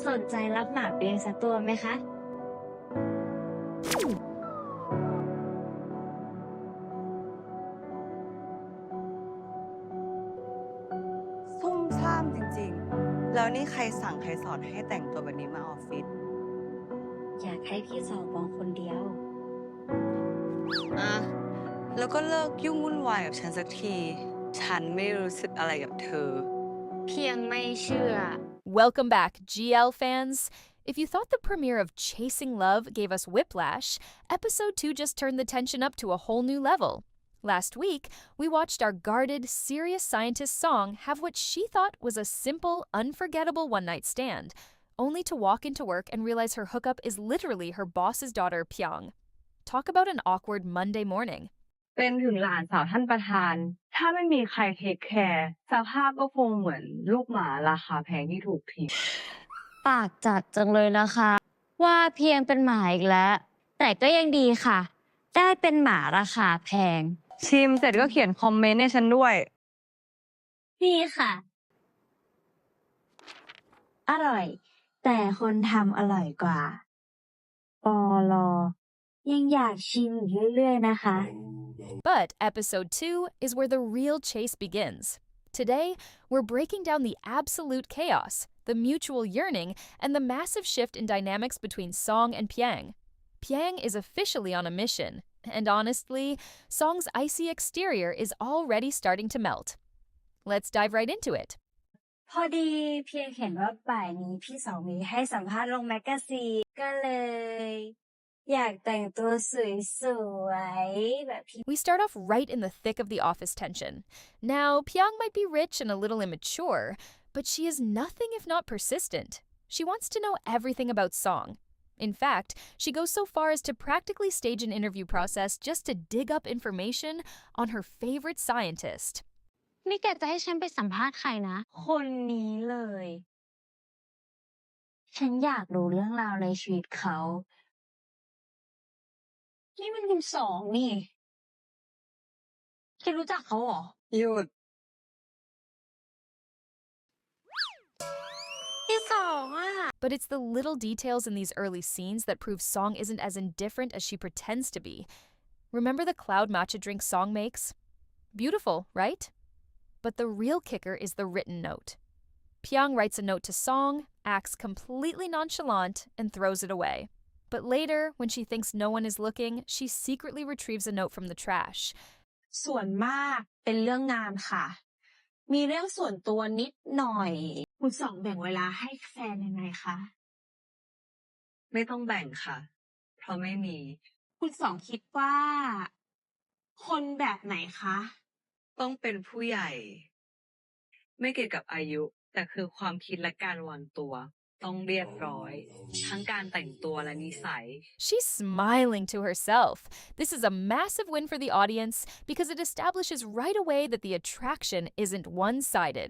สนใจรับหมาเลี้ยงสักตัวไหมคะ ซุ่มซ่ามจริงๆแล้วนี่ใครสั่งใครสอนให้แต่งตัวแบบนี้มาออฟฟิศอยากให้พี่สาวมองคนเดียวอ่ะแล้วก็เลิกยุ่งวุ่นวายกับฉันสักทีฉันไม่รู้สึกอะไรกับเธอเพียงไม่เชื่อ Welcome back, GL fans. If you thought the premiere of Chasing Love gave us whiplash, episode 2 just turned the tension up to a whole new level. Last week, we watched our guarded, serious scientist Song have what she thought was a simple, unforgettable one-night stand, only to walk into work and realize her hookup is literally her boss's daughter, Piang. Talk about an awkward Monday morning. เป็นถึงหลานสาวท่านประธานถ้าไม่มีใครเทคแคร์สภาพก็คงเหมือนลูกหมาราคาแพงที่ถูกทิ้งปากจัดจังเลยนะคะ ว่าเพียงเป็นหมาอีกแล้ว แต่ก็ยังดีค่ะ ได้เป็นหมาราคาแพง ชิมเสร็จก็เขียนคอมเมนต์ให้ฉันด้วย นี่ค่ะ อร่อย แต่คนทำอร่อยกว่าปอลอยังอยากชิมอยู่เรื่อยๆนะคะ But episode 2 is where the real chase begins. Today, we're breaking down the absolute chaos, the mutual yearning, and the massive shift in dynamics between Song and Piang. Piang is officially on a mission, and honestly, Song's icy exterior is already starting to melt. Let's dive right into it. พอดีเพียงเห็นว่าบ่ายนี้พี่สามีให้สัมภาษณ์ลงแมกกาซีนก็เลยอยากแต่งตัวสวยๆแบบพี่ We start off right in the thick of the office tension. Now, Piang might be rich and a little immature, but she is nothing if not persistent. She wants to know everything about Song. In fact, she goes so far as to practically stage an interview process just to dig up information on her favorite scientist. นี่แกจะให้ฉันไปสัมภาษณ์ใครนะ คนนี้เลย ฉันอยากรู้เรื่องราวในชีวิตเขา นี่มันคุณสองนี่แกรู้จักเขาเหรอ หยุด พี่สองอ่ะ But it's the little details in these early scenes that prove Song isn't as indifferent as she pretends to be. Remember the cloud matcha drink Song makes? Beautiful, right? But the real kicker is the written note. Piang writes a note to Song, acts completely nonchalant, and throws it away. But later, when she thinks no one is looking, she secretly retrieves a note from the trash. ส่วนมากเป็นเรื่องงานค่ะ มีเรื่องส่วนตัวนิดหน่อย คุณสองแบ่งเวลาให้แฟนยังไงคะ ไม่ต้องแบ่งค่ะเพราะไม่มี คุณสองคิดว่า คนแบบไหนคะ ต้องเป็นผู้ใหญ่ ไม่เกี่ยวกับอายุ แต่คือความคิดและการวางตัว ต้องเรียบร้อย ทั้งการแต่งตัวและนิสัย She's smiling to herself. This is a massive win for the audience because it establishes right away that the attraction isn't one-sided.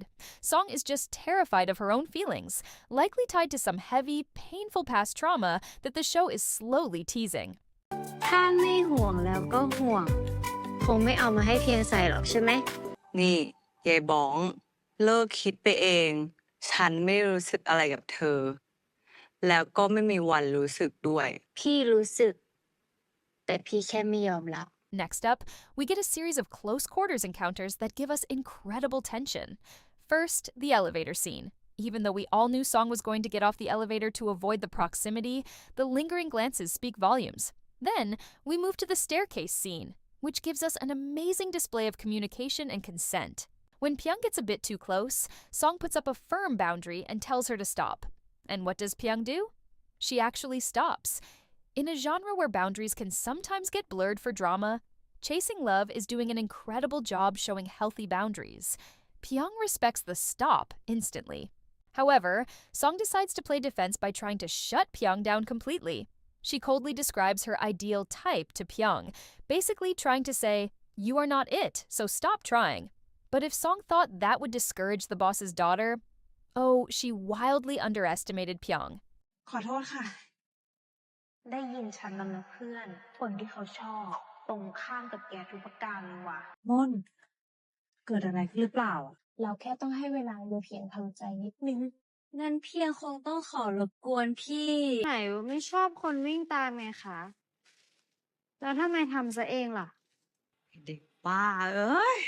Song is just terrified of her own feelings, likely tied to some heavy, painful past trauma that the show is slowly teasing. ถ้าไม่ห่วงแล้วก็ห่วง คงไม่เอามาให้เพียงใส่หรอกใช่ไหม นี่ยายบ้อง เลิกคิดไปเอง ฉันไม่รู้สึกอะไรกับเธอ แล้วก็ไม่มีวันรู้สึกด้วย พี่รู้สึก แต่พี่แค่ไม่ยอมรับ Next up, we get a series of close quarters encounters that give us incredible tension. First, the elevator scene. Even though we all knew Song was going to get off the elevator to avoid the proximity, the lingering glances speak volumes. Then, we move to the staircase scene, which gives us an amazing display of communication and consent. When Piang gets a bit too close, Song puts up a firm boundary and tells her to stop. And what does Piang do? She actually stops. In a genre where boundaries can sometimes get blurred for drama, Chasing Love is doing an incredible job showing healthy boundaries. Piang respects the stop instantly. However, Song decides to play defense by trying to shut Piang down completely. She coldly describes her ideal type to Piang, basically trying to say, "You are not it, so stop trying." But if Song thought that would discourage the boss's daughter, oh, she wildly underestimated Piang. ขอโทษค่ะ ได้ยินฉันแล้วนะเพื่อน คนที่เขาชอบตรงข้ามกับแกทุกประการเลยว่ะ ม่อนเกิดอะไรขึ้นหรือเปล่า เราแค่ต้องให้เวลาโยเพียงทำใจนิดนึง งั้นเพียงคงต้องขอรบกวนพี่ ไหนไม่ชอบคนวิ่งตามไงคะ แล้วทำไมทำซะเองล่ะ เด็กบ้าเอ้ย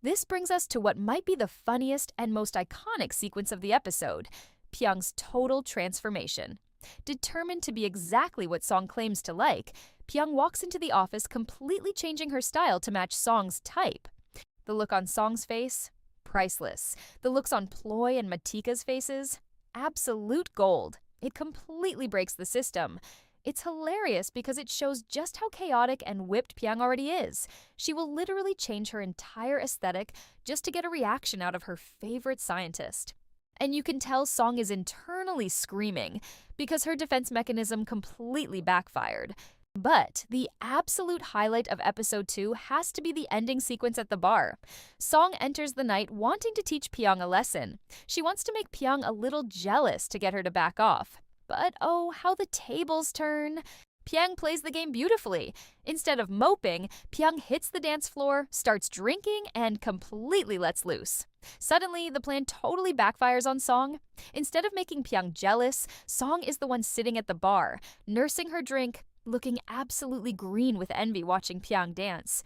This brings us to what might be the funniest and most iconic sequence of the episode, Piang's total transformation. Determined to be exactly what Song claims to like, Piang walks into the office completely changing her style to match Song's type. The look on Song's face? Priceless. The looks on Ploy and Matika's faces? Absolute gold. It completely breaks the system. It's hilarious because it shows just how chaotic and whipped Piang already is. She will literally change her entire aesthetic just to get a reaction out of her favorite scientist. And you can tell Song is internally screaming because her defense mechanism completely backfired. But the absolute highlight of episode 2 has to be the ending sequence at the bar. Song enters the night wanting to teach Piang a lesson. She wants to make Piang a little jealous to get her to back off. But oh, how the tables turn. Piang plays the game beautifully. Instead of moping, Piang hits the dance floor, starts drinking, and completely lets loose. Suddenly, the plan totally backfires on Song. Instead of making Piang jealous, Song is the one sitting at the bar, nursing her drink, looking absolutely green with envy watching Piang dance.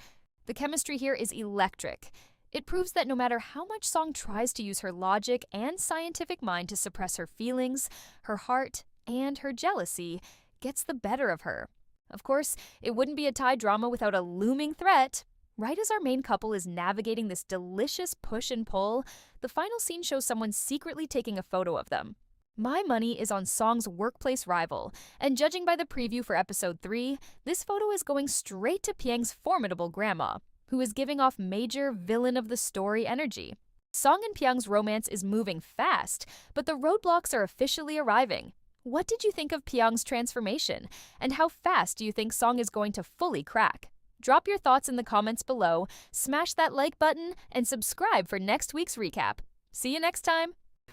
The chemistry here is electric. It proves that no matter how much Song tries to use her logic and scientific mind to suppress her feelings, her heart, and her jealousy gets the better of her. Of course, it wouldn't be a Thai drama without a looming threat. Right as our main couple is navigating this delicious push and pull, the final scene shows someone secretly taking a photo of them. My money is on Song's workplace rival, and judging by the preview for episode 3, this photo is going straight to Piang's formidable grandma, who is giving off major villain of the story energy. Song and Piang's romance is moving fast, but the roadblocks are officially arriving. What did you think of Piang's transformation, and how fast do you think Song is going to fully crack? Drop your thoughts in the comments below, smash that like button, and subscribe for next week's recap. See you next time!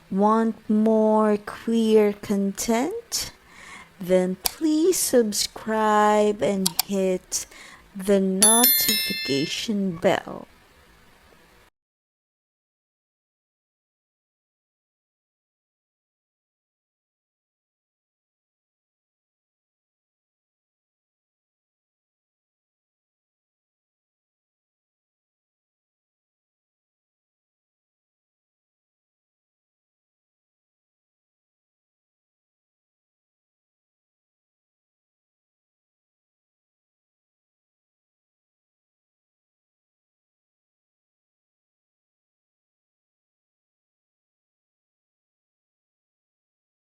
Want more queer content? Then please subscribe and hit the notification bell.